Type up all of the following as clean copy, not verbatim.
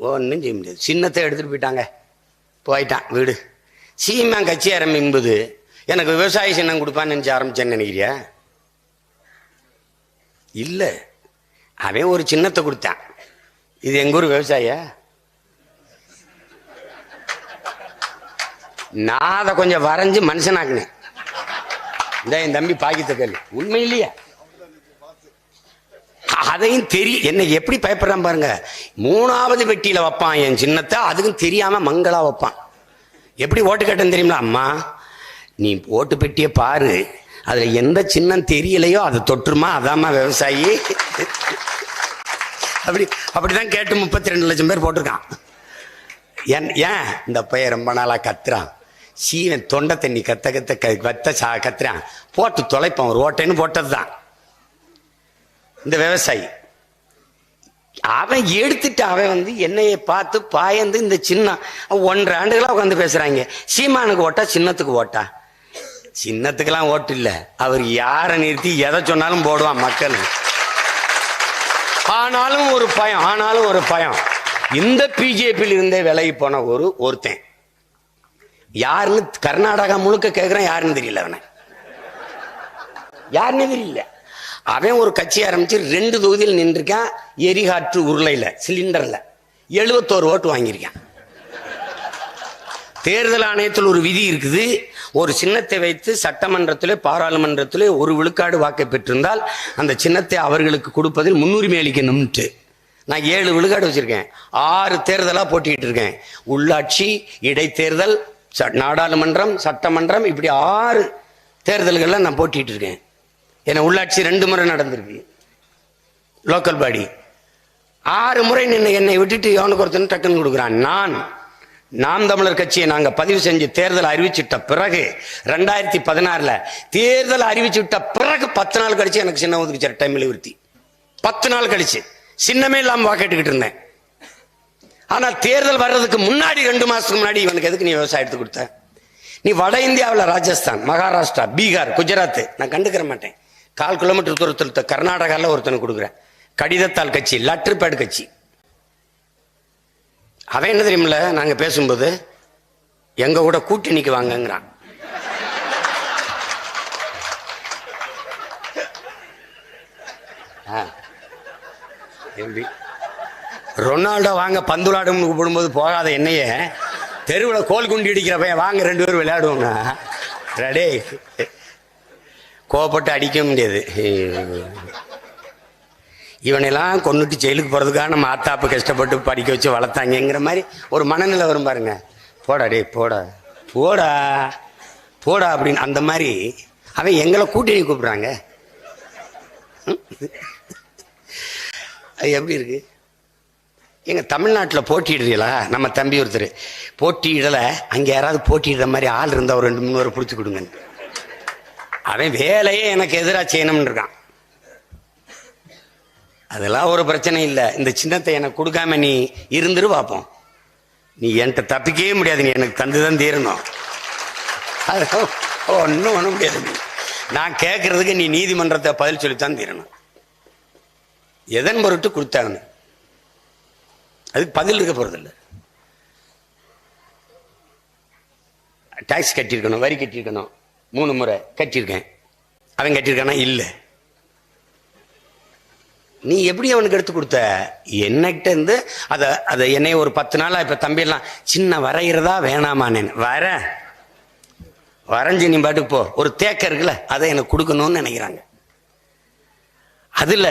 ஒன்றும் செய்ய முடியாது. சின்னத்தை எடுத்துட்டு போயிட்டான் வீடு. சீமா கட்சி ஆரம்பிக்கும்போது எனக்கு விவசாய சின்னம் கொடுப்பான்னு நினச்சி ஆரம்பிச்சேன்னு நினைக்கிறியா? இல்லை, அவன் ஒரு சின்னத்தை கொடுத்தான். இது எங்க ஊர் விவசாய. நான் அதை கொஞ்சம் வரைஞ்சு மனுஷனாக்குனேன். இந்த என் தம்பி பாக்கித்தக்கல் உண்மை இல்லையா? அதையும் தெரியும். என்ன எப்படி பயப்படுறான் பாருங்க. 3வது பெட்டியில வைப்பான் என் சின்னத்தை, அதுக்கும் தெரியாம மங்களா வைப்பான். எப்படி ஓட்டு கேட்டேன்னு தெரியுமா? அம்மா நீ ஓட்டு பெட்டியை பாரு, அதுல எந்த சின்னம் தெரியலையோ அதை தொற்றுமா, அதாம்மா விவசாயி. அப்படிதான் கேட்டு 32 லட்சம் பேர் போட்டிருக்கான். ஏன் இந்த பையன் ரொம்ப நாளா கத்துறான். சீவன் தொண்டை தண்ணி கத்துறான். போட்டு தொலைப்பான். ஒரு ஓட்டைன்னு போட்டதுதான் இந்த விவசாயி. அவன் எடுத்துட்டு அவன் என்னையை பார்த்து பாயந்து இந்த சின்னம் 1.5 ஆண்டுகளா உட்காந்து பேசுறாங்க. சீமானுக்கு ஓட்டா சின்னத்துக்கு ஓட்டா? சின்னத்துக்கெல்லாம் ஓட்டு இல்ல, அவர் யாரை நிறுத்தி எதை சொன்னாலும் போடுவான் மக்கள். ஆனாலும் ஒரு பயம். இந்த பிஜேபியில் இருந்தே விலகி போன ஒருத்தன் யாருன்னு கர்நாடகா முழுக்க கேட்கிறான். யாருன்னு தெரியல, அவனை யாருன்னு தெரியல. அவன் ஒரு கட்சி ஆரம்பிச்சு 2 தொகுதியில் நின்றுருக்கான். எரிகாற்று உருளையில சிலிண்டர்ல 71 ஓட்டு வாங்கியிருக்கான். தேர்தல் ஆணையத்தில் ஒரு விதி இருக்குது. ஒரு சின்னத்தை வைத்து சட்டமன்றத்திலே பாராளுமன்றத்திலே 1 விழுக்காடு வாக்கை பெற்றிருந்தால் அந்த சின்னத்தை அவர்களுக்கு கொடுப்பதில் முன்னுரிமை அளிக்கணும்ட்டு. நான் 7 விழுக்காடு வச்சிருக்கேன். 6 தேர்தலா போட்டிட்டு இருக்கேன். உள்ளாட்சி, இடைத்தேர்தல், நாடாளுமன்றம், சட்டமன்றம், இப்படி 6 தேர்தல்கள்ல நான் போட்டிட்டு இருக்கேன். ஏன்னா உள்ளாட்சி 2 முறை நடந்திருக்கு, லோக்கல் பாடி. 6 முறை என்னை விட்டுட்டு எவனுக்கு ஒருத்தன் டக்குன்னு கொடுக்குறான். நாம் தமிழர் கட்சியை நாங்க பதிவு செஞ்சு தேர்தல் அறிவிச்சுட்ட பிறகு 2016 தேர்தல் அறிவிச்சுட்ட பிறகு 10 நாள் கழிச்சு எனக்கு சின்ன ஒதுக்குச்சார். டைம்ல விருத்தி 10 நாள் கழிச்சு சின்னமே இல்லாம வாக்கெட்டுக்கிட்டு இருந்தேன். ஆனா தேர்தல் வர்றதுக்கு முன்னாடி 2 மாசத்துக்கு முன்னாடி இவனுக்கு எதுக்கு நீ விவசாயத்துக்கு கொடுத்த? நீ வட இந்தியாவில் ராஜஸ்தான், மகாராஷ்டிரா, பீகார், குஜராத் நான் கண்டுக்கிற மாட்டேன். 1/4 கிலோமீட்டர் தூரத்தில் கர்நாடகாவில் ஒருத்தனுக்கு கொடுக்குறேன். கடிதத்தால் கட்சி, லெட்டர் பேட் கட்சி. அவன் என்ன தெரியுமில்ல, நாங்க பேசும்போது எங்க கூட கூட்டணிக்கு வாங்கங்கிறான். ரொனால்டோ வாங்க பந்து விளையாடும் கூப்பிடும்போது போகாத என்னைய தெருவில் கோல் குண்டி அடிக்கிற பையன் வாங்க 2 பேரும் விளையாடுவோங்க. ரெடே கோவப்பட்டு அடிக்க முடியாது. இவனெல்லாம் கொண்டுட்டு ஜெயிலுக்கு போறதுக்காக நம்ம ஆத்தாப்பு கஷ்டப்பட்டு படிக்க வச்சு வளர்த்தாங்கிற மாதிரி ஒரு மனநிலை வரும் பாருங்க. போடா டே போடா போடா போடா அப்படின்னு அந்த மாதிரி அவன் எங்களை கூட்டணி கூப்பிடுறாங்க. அது எப்படி இருக்கு? எங்க தமிழ்நாட்டில் போட்டிடுறீங்களா? நம்ம தம்பி ஒருத்தர் போட்டியிடலை, அங்கே யாராவது போட்டிடுற மாதிரி ஆள் இருந்தால் ஒரு 2-3 பேரை பிடிச்சி கொடுங்க. அவன் வேலையே எனக்கு எதிராக செய்யணும்னு இருக்கான். அதெல்லாம் ஒரு பிரச்சனை இல்லை. இந்த சின்னத்தை எனக்கு கொடுக்காம நீ இருந்துரு பார்ப்போம். நீ என்கிட்ட தப்பிக்கவே முடியாது, நீ எனக்கு தந்துதான் தீரணும். ஒன்றும் பண்ண முடியாது. நான் கேட்கறதுக்கு நீ நீதிமன்றத்தை பதில் சொல்லித்தான் தீரணும். எதன் பொருட்டு கொடுத்தாங்க அதுக்கு பதில் இருக்க போறதில்லை. டாக்ஸ் கட்டியிருக்கணும், வரி கட்டியிருக்கணும், 3 முறை கட்டியிருக்கேன். அவன் கட்டியிருக்கானா? இல்லை. நீ எப்படி அவனுக்கு எடுத்து கொடுத்த? என்னகிட்ட இருந்து அதை என்னை ஒரு 10 நாளா இப்ப தம்பியெல்லாம் சின்ன வரைகிறதா வேணாமான்னு வரைஞ்சு நீ பாட்டுக்கு போ. ஒரு தேக்க இருக்குல்ல, அதை எனக்கு கொடுக்கணும்னு நினைக்கிறாங்க. அதுல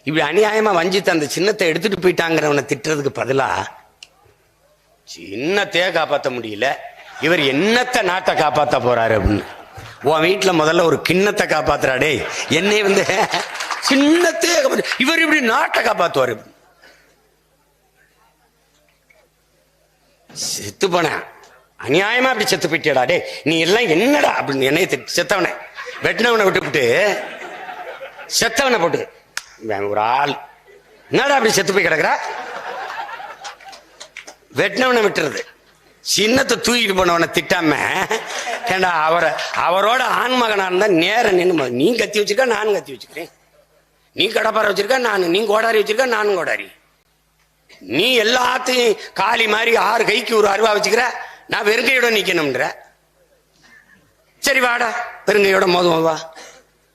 இப்படி அநியாயமா வஞ்சித்து அந்த சின்னத்தை எடுத்துட்டு போயிட்டாங்கிறவனை திட்டுறதுக்கு பதிலா சின்னத்தையே காப்பாற்ற முடியல, இவர் என்னத்தை நாட்டை காப்பாற்ற போறாரு அப்படின்னு. உன் வீட்டுல முதல்ல ஒரு கிண்ணத்தை காப்பாத்துறாடே, என்னை சின்னத்தையே இவர் இப்படி நாட்டை காப்பாத்துவாரு. செத்து போன அநியாயமா அப்படி செத்து போயிட்டா டே, நீ எல்லாம் என்னடா அப்படின்னு என்னைய செத்தவனை வெட்டினவனை விட்டுவிட்டு செத்தவனை போட்டு ஒரு ஆள் என்னடா அப்படி செத்து போய் கிடக்குறா? வெட்டினவனை விட்டுறது, சின்னத்தை தூக்கிட்டு போனவனை திட்டாம ஏண்டா அவரோட ஆண்மகனா இருந்தா நேரம் நின்று நீ கத்தி வச்சிருக்க நானும் கத்தி வச்சுக்கிறேன், நீ கடப்பாறை வச்சிருக்க நானு, நீ கோடாரி வச்சிருக்க நானும் கோடாரி, நீ எல்லாத்தையும் காலி மாதிரி 6 கைக்கு ஒரு அருவா வச்சுக்கிற, நான் வெறுங்கையோட நிக்கணும்ன்ற. சரி வாடா, வெறுங்கையோட மோதுவா.